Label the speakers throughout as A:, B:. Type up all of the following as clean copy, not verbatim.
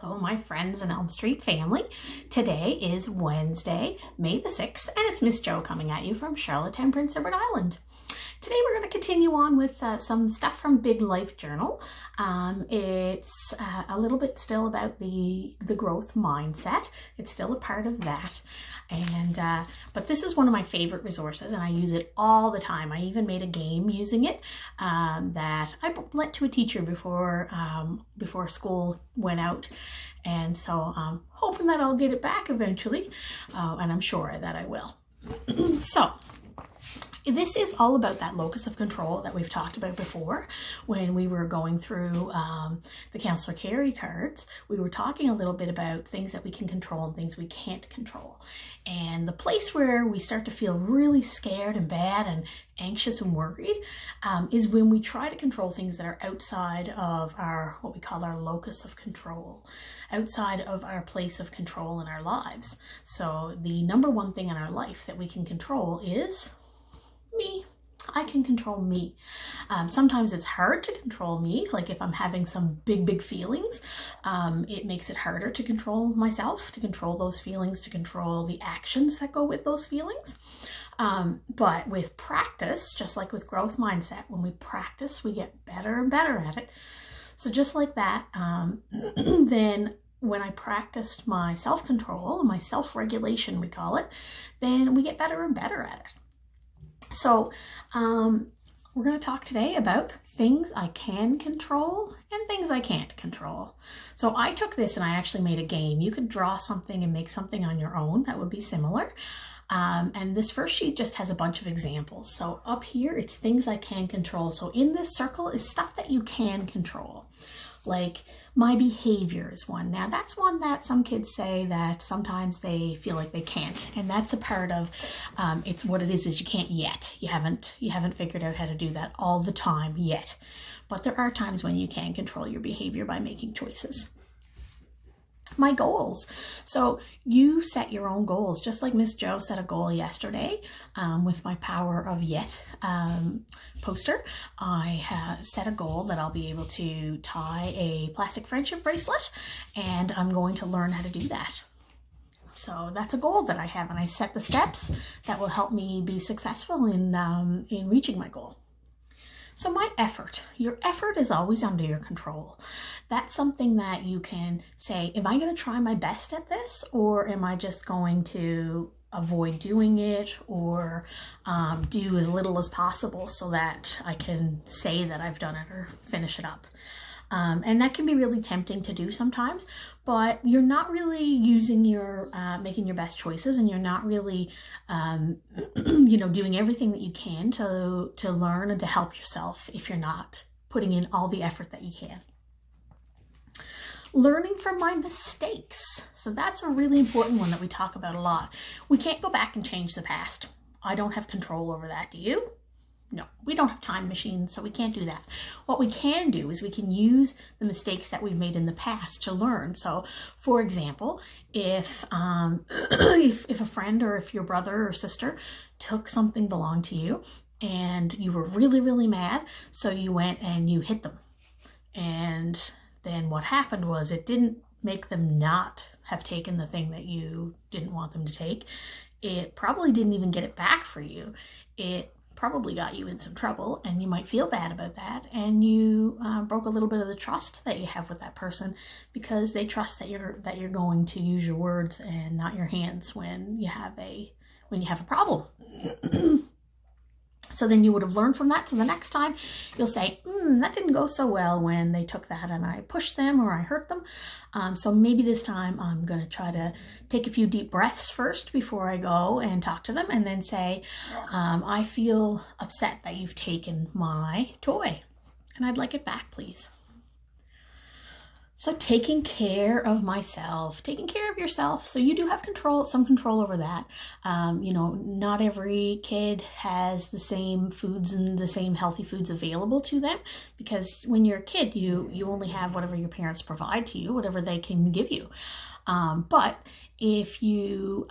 A: Hello, my friends and Elm Street family. Today is Wednesday, May the 6th, and it's Miss Jo coming at you from Charlottetown, Prince Edward Island. Today we're going to continue on with some stuff from Big Life Journal. It's a little bit still about the growth mindset. It's still a part of that. And but this is one of my favorite resources, and I use it all the time. I even made a game using it that I lent to a teacher before school went out. And so I'm hoping that I'll get it back eventually, and I'm sure that I will. So this is all about that locus of control that we've talked about before. When we were going through the Counselor Carey cards, we were talking a little bit about things that we can control and things we can't control. And the place where we start to feel really scared and bad and anxious and worried is when we try to control things that are outside of our, what we call our locus of control, outside of our place of control in our lives. So the number one thing in our life that we can control is me. I can control me. Sometimes it's hard to control me. Like if I'm having some big feelings, it makes it harder to control myself, to control those feelings, to control the actions that go with those feelings. But with practice, just like with growth mindset, when we practice, we get better and better at it. So just like that, then when I practiced my self-control, my self-regulation, we call it, then we get better and better at it. So we're going to talk today about things I can control and things I can't control. So I took this and I actually made a game. You could draw something and make something on your own that would be similar. And this first sheet just has a bunch of examples. So up here, it's things I can control. So in this circle is stuff that you can control. Like my behavior is one. Now that's one that some kids say that sometimes they feel like they can't. And that's a part of, it's what it is you can't yet. You haven't figured out how to do that all the time yet. But there are times when you can control your behavior by making choices. My goals. So you set your own goals, just like Miss Jo set a goal yesterday with my Power of Yet poster. I set a goal that I'll be able to tie a plastic friendship bracelet, and I'm going to learn how to do that. So that's a goal that I have, and I set the steps that will help me be successful in reaching my goal. So my effort, your effort is always under your control. That's something that you can say, am I going to try my best at this, or am I just going to avoid doing it, or do as little as possible so that I can say that I've done it or finish it up. And that can be really tempting to do sometimes, but you're not really using your, making your best choices, and you're not really, doing everything that you can to learn and to help yourself if you're not putting in all the effort that you can. Learning from my mistakes. So that's a really important one that we talk about a lot. We can't go back and change the past. I don't have control over that. Do you? No, we don't have time machines, so we can't do that. What we can do is we can use the mistakes that we've made in the past to learn. So, for example, if if a friend or if your brother or sister took something belonged to you and you were really mad, so you went and you hit them. And then what happened was it didn't make them not have taken the thing that you didn't want them to take. It probably didn't even get it back for you. It probably got you in some trouble, and you might feel bad about that, and you broke a little bit of the trust that you have with that person, because they trust that you're going to use your words and not your hands when you have a problem. So then you would have learned from that. So the next time you'll say, that didn't go so well when they took that and I pushed them or I hurt them. So maybe this time I'm going to try to take a few deep breaths first before I go and talk to them, and then say, I feel upset that you've taken my toy and I'd like it back, please. So taking care of myself, taking care of yourself. So you do have some control over that. Not every kid has the same foods and the same healthy foods available to them, because when you're a kid, you only have whatever your parents provide to you, whatever they can give you. But if you,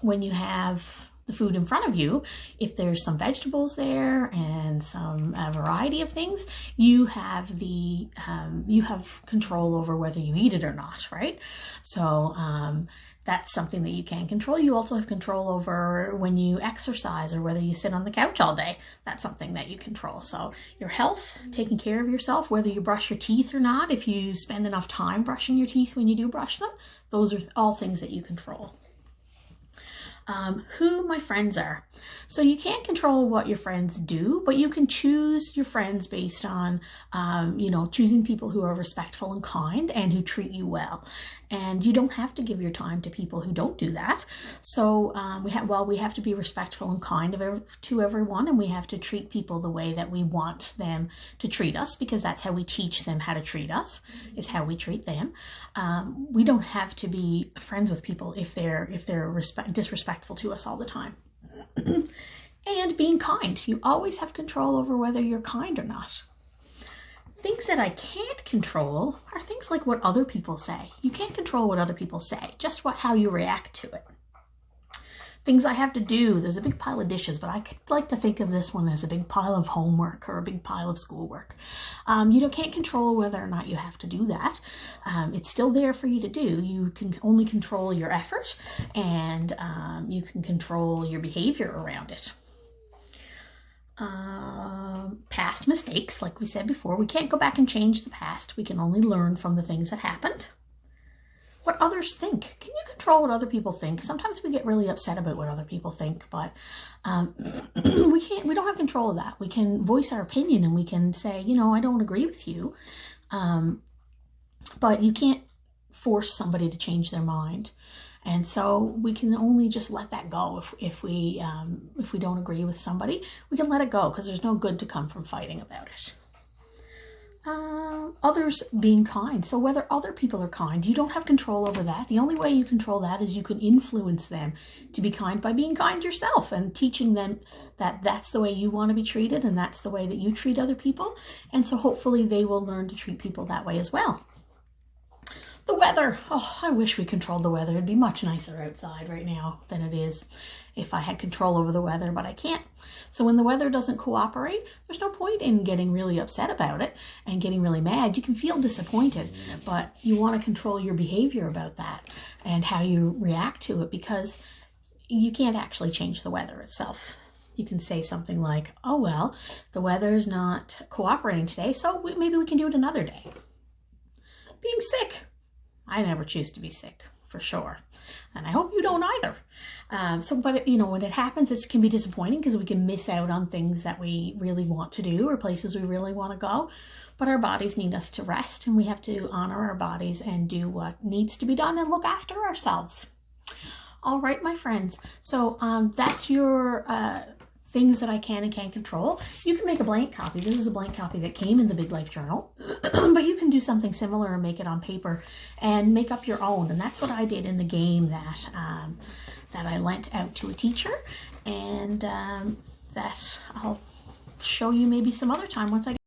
A: when you have the food in front of you, if there's some vegetables there and some variety of things, you have control over whether you eat it or not, right? So that's something that you can control. You also have control over when you exercise or whether you sit on the couch all day. That's something that you control. So your health, taking care of yourself, whether you brush your teeth or not, if you spend enough time brushing your teeth when you do brush them, those are all things that you control. Who my friends are. So you can't control what your friends do, but you can choose your friends based on, choosing people who are respectful and kind and who treat you well. And you don't have to give your time to people who don't do that. So we have to be respectful and kind to everyone, and we have to treat people the way that we want them to treat us, because that's how we teach them how to treat us, is how we treat them. We don't have to be friends with people if they're disrespectful to us all the time. And being kind. You always have control over whether you're kind or not. Things that I can't control are things like what other people say. You can't control what other people say, just how you react to it. Things I have to do, there's a big pile of dishes, but I like to think of this one as a big pile of homework or a big pile of schoolwork. You can't control whether or not you have to do that. It's still there for you to do. You can only control your effort, and you can control your behavior around it. Past mistakes, like we said before, we can't go back and change the past. We can only learn from the things that happened. What others think. Can you control what other people think? Sometimes we get really upset about what other people think, but we don't have control of that. We can voice our opinion and we can say, I don't agree with you. But you can't force somebody to change their mind. And so we can only just let that go. If we don't agree with somebody, we can let it go, because there's no good to come from fighting about it. Others being kind. So whether other people are kind, you don't have control over that. The only way you control that is you can influence them to be kind by being kind yourself and teaching them that that's the way you want to be treated and that's the way that you treat other people. And so hopefully they will learn to treat people that way as well. The weather. Oh, I wish we controlled the weather. It'd be much nicer outside right now than it is if I had control over the weather, but I can't. So when the weather doesn't cooperate, there's no point in getting really upset about it and getting really mad. You can feel disappointed, but you want to control your behavior about that and how you react to it, because you can't actually change the weather itself. You can say something like, oh, well, the weather's not cooperating today, so maybe we can do it another day. Being sick. I never choose to be sick, for sure. And I hope you don't either. But when it happens, it can be disappointing because we can miss out on things that we really want to do or places we really want to go. But our bodies need us to rest, and we have to honor our bodies and do what needs to be done and look after ourselves. All right, my friends. So that's your things that I can and can't control. You can make a blank copy. This is a blank copy that came in the Big Life Journal, but you can do something similar and make it on paper and make up your own. And that's what I did in the game that I lent out to a teacher, and that I'll show you maybe some other time once I